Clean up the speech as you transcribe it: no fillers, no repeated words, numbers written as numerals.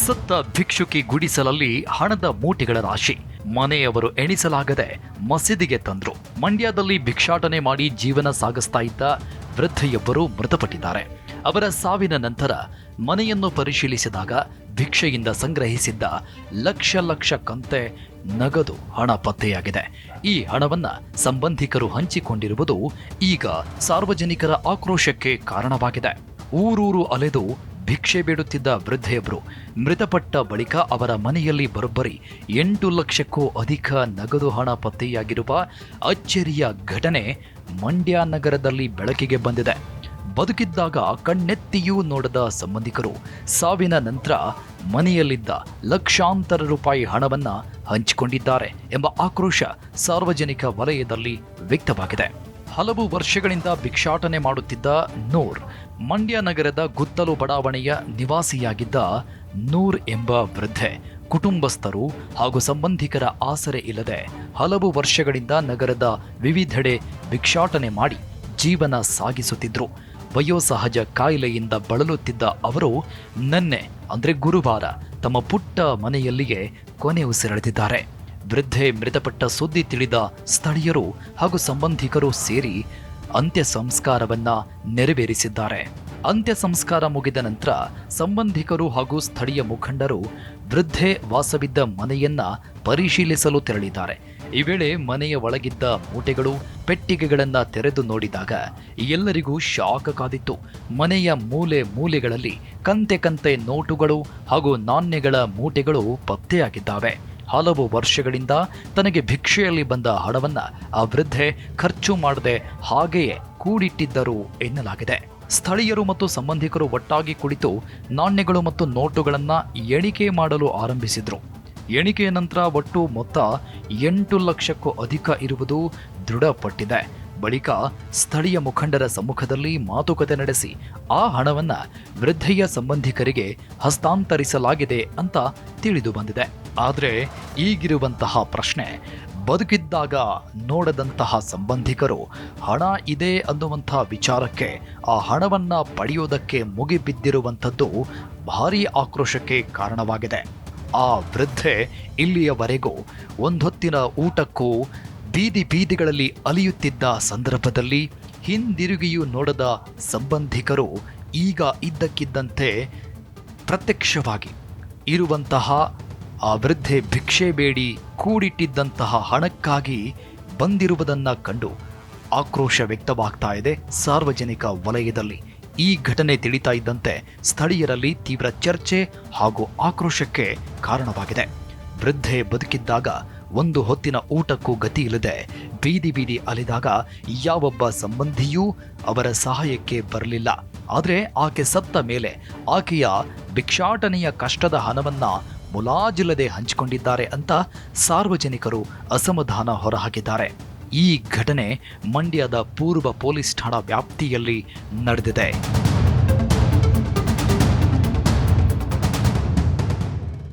ಸತ್ತ ಭಿಕ್ಷುಕಿ ಗುಡಿಸಲಲ್ಲಿ ಹಣದ ಮೂಟೆಗಳ ರಾಶಿ. ಮನೆಯವರು ಎಣಿಸಲಾಗದೆ ಮಸೀದಿಗೆ ತಂದ್ರು. ಮಂಡ್ಯದಲ್ಲಿ ಭಿಕ್ಷಾಟನೆ ಮಾಡಿ ಜೀವನ ಸಾಗಿಸ್ತಾ ಇದ್ದ ವೃದ್ಧೆಯೊಬ್ಬರು ಮೃತಪಟ್ಟಿದ್ದಾರೆ. ಅವರ ಸಾವಿನ ನಂತರ ಮನೆಯನ್ನು ಪರಿಶೀಲಿಸಿದಾಗ ಭಿಕ್ಷೆಯಿಂದ ಸಂಗ್ರಹಿಸಿದ್ದ ಲಕ್ಷ ಕಂತೆ ನಗದು ಹಣ ಪತ್ತೆಯಾಗಿದೆ. ಈ ಹಣವನ್ನ ಸಂಬಂಧಿಕರು ಹಂಚಿಕೊಂಡಿರುವುದು ಈಗ ಸಾರ್ವಜನಿಕರ ಆಕ್ರೋಶಕ್ಕೆ ಕಾರಣವಾಗಿದೆ. ಊರೂರು ಅಲೆದು ಭಿಕ್ಷೆ ಬೇಡುತ್ತಿದ್ದ ವೃದ್ಧೆಯೊಬ್ಬರು ಮೃತಪಟ್ಟ ಬಳಿಕ ಅವರ ಮನೆಯಲ್ಲಿ ಬರೋಬ್ಬರಿ 8 ಲಕ್ಷಕ್ಕೂ ಅಧಿಕ ನಗದು ಹಣ ಪತ್ತೆಯಾಗಿರುವ ಅಚ್ಚರಿಯ ಘಟನೆ ಮಂಡ್ಯ ನಗರದಲ್ಲಿ ಬೆಳಕಿಗೆ ಬಂದಿದೆ. ಬದುಕಿದ್ದಾಗ ಕಣ್ಣೆತ್ತಿಯೂ ನೋಡದ ಸಂಬಂಧಿಕರು ಸಾವಿನ ನಂತರ ಮನೆಯಲ್ಲಿದ್ದ ಲಕ್ಷಾಂತರ ರೂಪಾಯಿ ಹಣವನ್ನ ಹಂಚಿಕೊಂಡಿದ್ದಾರೆ ಎಂಬ ಆಕ್ರೋಶ ಸಾರ್ವಜನಿಕ ವಲಯದಲ್ಲಿ ವ್ಯಕ್ತವಾಗಿದೆ. ಹಲವು ವರ್ಷಗಳಿಂದ ಭಿಕ್ಷಾಟನೆ ಮಾಡುತ್ತಿದ್ದ ನೂರ್, ಮಂಡ್ಯ ನಗರದ ಗುತ್ತಲು ಬಡಾವಣೆಯ ನಿವಾಸಿಯಾಗಿದ್ದ ನೂರ್ ಎಂಬ ವೃದ್ಧೆ ಕುಟುಂಬಸ್ಥರು ಹಾಗೂ ಸಂಬಂಧಿಕರ ಆಸರೆ ಇಲ್ಲದೆ ಹಲವು ವರ್ಷಗಳಿಂದ ನಗರದ ವಿವಿಧೆಡೆ ಭಿಕ್ಷಾಟನೆ ಮಾಡಿ ಜೀವನ ಸಾಗಿಸುತ್ತಿದ್ರು. ವಯೋಸಹಜ ಕಾಯಿಲೆಯಿಂದ ಬಳಲುತ್ತಿದ್ದ ಅವರು ನಿನ್ನೆ ಅಂದರೆ ಗುರುವಾರ ತಮ್ಮ ಪುಟ್ಟ ಮನೆಯಲ್ಲಿಯೇ ಕೊನೆ ಉಸಿರೆಳೆದಿದ್ದಾರೆ. ವೃದ್ಧೆ ಮೃತಪಟ್ಟ ಸುದ್ದಿ ತಿಳಿದ ಸ್ಥಳೀಯರು ಹಾಗೂ ಸಂಬಂಧಿಕರು ಸೇರಿ ಅಂತ್ಯ ಸಂಸ್ಕಾರವನ್ನ ನೆರವೇರಿಸಿದ್ದಾರೆ. ಅಂತ್ಯ ಸಂಸ್ಕಾರ ಮುಗಿದ ನಂತರ ಸಂಬಂಧಿಕರು ಹಾಗೂ ಸ್ಥಳೀಯ ಮುಖಂಡರು ವೃದ್ಧೆ ವಾಸವಿದ್ದ ಮನೆಯನ್ನ ಪರಿಶೀಲಿಸಲು ತೆರಳಿದ್ದಾರೆ. ಈ ವೇಳೆ ಮನೆಯ ಒಳಗಿದ್ದ ಮೂಟೆಗಳು, ಪೆಟ್ಟಿಗೆಗಳನ್ನ ತೆರೆದು ನೋಡಿದಾಗ ಎಲ್ಲರಿಗೂ ಶಾಕ್ ಕಾದಿತ್ತು. ಮನೆಯ ಮೂಲೆ ಮೂಲೆಗಳಲ್ಲಿ ಕಂತೆ ನೋಟುಗಳು ಹಾಗೂ ನಾಣ್ಯಗಳ ಮೂಟೆಗಳು ಪತ್ತೆಯಾಗಿದ್ದಾವೆ. ಹಲವು ವರ್ಷಗಳಿಂದ ತನಗೆ ಭಿಕ್ಷೆಯಲ್ಲಿ ಬಂದ ಹಣವನ್ನ ಆ ವೃದ್ಧೆ ಖರ್ಚು ಮಾಡದೆ ಹಾಗೆಯೇ ಕೂಡಿಟ್ಟಿದ್ದರು ಎನ್ನಲಾಗಿದೆ. ಸ್ಥಳೀಯರು ಮತ್ತು ಸಂಬಂಧಿಕರು ಒಟ್ಟಾಗಿ ಕುಳಿತು ನಾಣ್ಯಗಳು ಮತ್ತು ನೋಟುಗಳನ್ನು ಎಣಿಕೆ ಮಾಡಲು ಆರಂಭಿಸಿದ್ರು. ಎಣಿಕೆಯ ನಂತರ ಒಟ್ಟು ಮೊತ್ತ 8 ಲಕ್ಷಕ್ಕೂ ಅಧಿಕ ಇರುವುದು ದೃಢಪಟ್ಟಿದೆ. ಬಳಿಕ ಸ್ಥಳೀಯ ಮುಖಂಡರ ಸಮ್ಮುಖದಲ್ಲಿ ಮಾತುಕತೆ ನಡೆಸಿ ಆ ಹಣವನ್ನ ವೃದ್ಧೆಯ ಸಂಬಂಧಿಕರಿಗೆ ಹಸ್ತಾಂತರಿಸಲಾಗಿದೆ ಅಂತ ತಿಳಿದು ಬಂದಿದೆ. ಆದರೆ ಈಗಿರುವಂತಹ ಪ್ರಶ್ನೆ, ಬದುಕಿದ್ದಾಗ ನೋಡದಂತಹ ಸಂಬಂಧಿಕರು ಹಣ ಇದೆ ಅನ್ನುವಂಥ ವಿಚಾರಕ್ಕೆ ಆ ಹಣವನ್ನ ಪಡೆಯೋದಕ್ಕೆ ಮುಗಿಬಿದ್ದಿರುವಂಥದ್ದು ಭಾರೀ ಆಕ್ರೋಶಕ್ಕೆ ಕಾರಣವಾಗಿದೆ. ಆ ವೃದ್ಧೆ ಇಲ್ಲಿಯವರೆಗೂ ಒಂದೊತ್ತಿನ ಊಟಕ್ಕೂ ಬೀದಿಗಳಲ್ಲಿ ಅಲಿಯುತ್ತಿದ್ದ ಸಂದರ್ಭದಲ್ಲಿ ಹಿಂದಿರುಗಿಯೂ ನೋಡದ ಸಂಬಂಧಿಕರು ಈಗ ಇದ್ದಕ್ಕಿದ್ದಂತೆ ಪ್ರತ್ಯಕ್ಷವಾಗಿ ಇರುವಂತಹ ಆ ವೃದ್ಧೆ ಭಿಕ್ಷೆ ಬೇಡಿ ಕೂಡಿಟ್ಟಿದ್ದಂತಹ ಹಣಕ್ಕಾಗಿ ಬಂದಿರುವುದನ್ನು ಕಂಡು ಆಕ್ರೋಶ ವ್ಯಕ್ತವಾಗ್ತಾ ಇದೆ ಸಾರ್ವಜನಿಕ ವಲಯದಲ್ಲಿ. ಈ ಘಟನೆ ತಿಳಿತಾ ಇದ್ದಂತೆ ಸ್ಥಳೀಯರಲ್ಲಿ ತೀವ್ರ ಚರ್ಚೆ ಹಾಗೂ ಆಕ್ರೋಶಕ್ಕೆ ಕಾರಣವಾಗಿದೆ. ವೃದ್ಧೆ ಬದುಕಿದ್ದಾಗ ಒಂದು ಹೊತ್ತಿನ ಊಟಕ್ಕೂ ಗತಿ ಇಲ್ಲದೆ ಬೀದಿ ಅಲಿದಾಗ ಯಾವೊಬ್ಬ ಸಂಬಂಧಿಯೂ ಅವರ ಸಹಾಯಕ್ಕೆ ಬರಲಿಲ್ಲ. ಆದರೆ ಆಕೆ ಸತ್ತ ಮೇಲೆ ಆಕೆಯ ಭಿಕ್ಷಾಟನೆಯ ಕಷ್ಟದ ಹಣವನ್ನ ಮುಲಾಜಿಲ್ಲದೆ ಹಂಚಿಕೊಂಡಿದ್ದಾರೆ ಅಂತ ಸಾರ್ವಜನಿಕರು ಅಸಮಾಧಾನ ಹೊರಹಾಕಿದ್ದಾರೆ. ಈ ಘಟನೆ ಮಂಡ್ಯದ ಪೂರ್ವ ಪೊಲೀಸ್ ಠಾಣಾ ವ್ಯಾಪ್ತಿಯಲ್ಲಿ ನಡೆದಿದೆ.